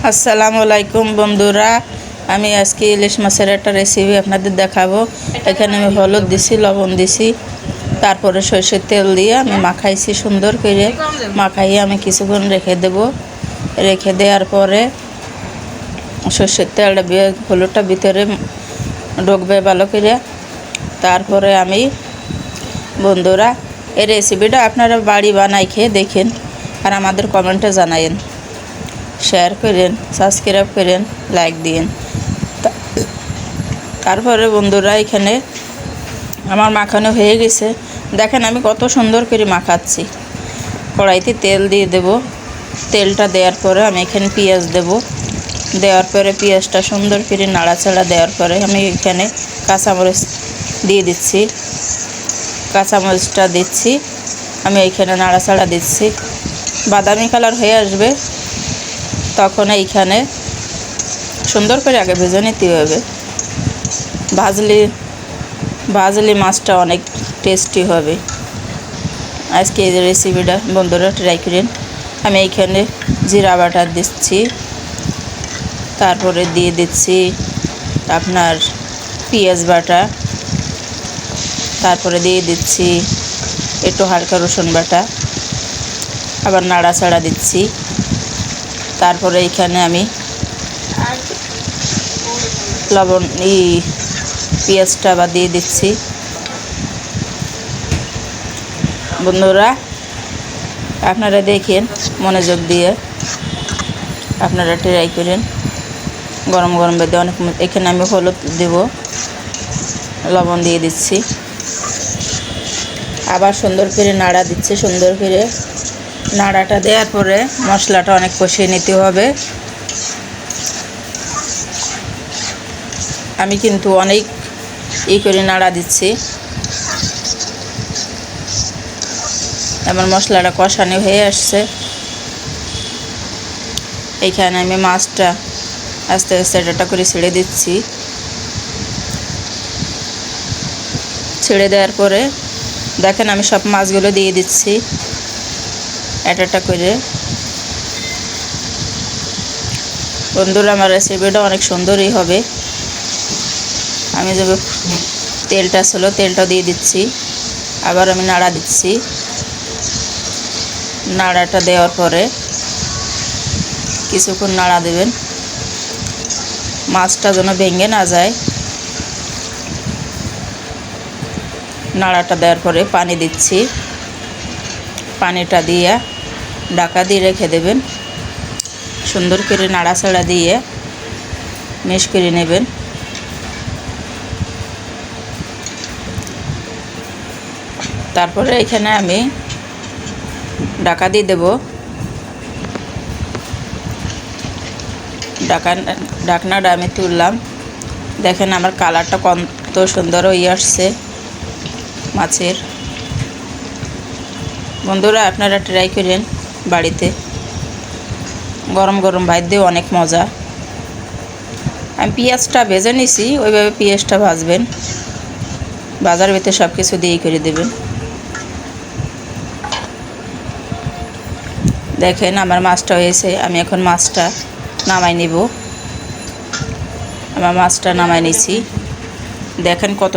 আসসালামু আলাইকুম বন্ধুরা, আমি আজকে ইলিশ মাছের একটা রেসিপি আপনাদের দেখাবো। এখানে আমি হলুদ দিছি, লবণ দিছি, তারপরে সরষের তেল দিয়ে আমি মাখাইছি। সুন্দর করে মাখাইয়ে আমি কিছুক্ষণ রেখে দেব। রেখে দেওয়ার পরে সরষের তেলটা হলুদটা ভিতরে ঢুকবে ভালো করে। তারপরে আমি বন্ধুরা এই রেসিপিটা আপনারা বাড়ি বানাই খেয়ে দেখেন আর আমাদের কমেন্টে জানায়েন, শেয়ার করেন, সাবস্ক্রাইব করেন, লাইক দিন। তারপরে বন্ধুরা এখানে আমার মাখানো হয়ে গেছে। দেখেন আমি কত সুন্দর করে মাখাচ্ছি। কড়াইতে তেল দিয়ে দেব। তেলটা দেওয়ার পরে আমি এখানে পেঁয়াজ দেব। দেওয়ার পরে পেঁয়াজটা সুন্দর করে নাড়াচাড়া দেওয়ার পরে আমি এখানে কাঁচামরিচ দিয়ে দিচ্ছি। কাঁচামরিচটা দিচ্ছি, আমি এইখানে নাড়াচাড়া দিচ্ছি। বাদামি কালার হয়ে আসবে তখন এইখানে সুন্দর করে আগে ভেজে নিতে হবে। ভাজলে মাছটা অনেক টেস্টি হবে। আজকে এই রেসিপিটা বন্ধুরা ট্রাই করেন। আমি এইখানে জিরা বাটা দিচ্ছি, তারপরে দিয়ে দিচ্ছি আপনার পেঁয়াজ বাটা, তারপরে দিয়ে দিচ্ছি একটু হালকা রসুন বাটা, আবার নাড়াচাড়া দিচ্ছি। তারপরে এইখানে আমি লবণ পেঁয়াজটা আবার দিয়ে দিচ্ছি। বন্ধুরা আপনারা দেখেন, মনোযোগ দিয়ে আপনারা ট্রাই করেন। গরম গরম বেঁধে অনেক। এখানে আমি হলুদ দেব, লবণ দিয়ে দিচ্ছি, আবার সুন্দর করে নাড়া দিচ্ছি। সুন্দর করে নাড়াটা দেওয়ার পরে মশলাটা অনেক কষিয়ে নিতে হবে। আমি কিন্তু অনেক করে নাড়া দিচ্ছি। আমার মশলাটা কষানো হয়ে আসছে। এইখানে আমি মাছটা আস্তে আস্তে একটা করে ছেড়ে দিচ্ছি। ছেড়ে দেওয়ার পরে দেখেন আমি সব মাছগুলো দিয়ে দিচ্ছি একটা করে। বন্ধুরা আমার রেসিপিটা অনেক সুন্দরই হবে। আমি যে তেলটা ছিল তেলটা দিয়ে দিচ্ছি, আবার আমি নাড়া দিচ্ছি। নাড়াটা দেওয়ার পরে কিছুক্ষণ নাড়া দেবেন, মাছটা যেন ভেঙে না যায়। নাড়াটা দেওয়ার পরে পানি দিচ্ছি। পানিটা দিয়ে ঢাকা দিয়ে রেখে দেবেন। সুন্দর করে নাড়াচাড়া দিয়ে মিক্স করে নেবেন। তারপরে এখানে আমি ঢাকা দিয়ে দেব। ঢাকনাটা আমি তুললাম। দেখেন আমার কালারটা কত সুন্দর হয়ে আসছে মাছের। বন্ধুরা আপনারা ট্রাই করেন বাড়িতে। গরম গরম ভাত দিয়ে অনেক মজা। আমি পেঁয়াজটা ভেজে নিছি, ওইভাবে পেঁয়াজটা ভাজবেন। বাজার ভিতরে সব কিছু দিয়েই করে দেবেন। দেখেন আমার মাছটা হয়েছে। আমি এখন মাছটা নামাই নিব। আমার মাছটা নামাই নিছি। দেখেন কত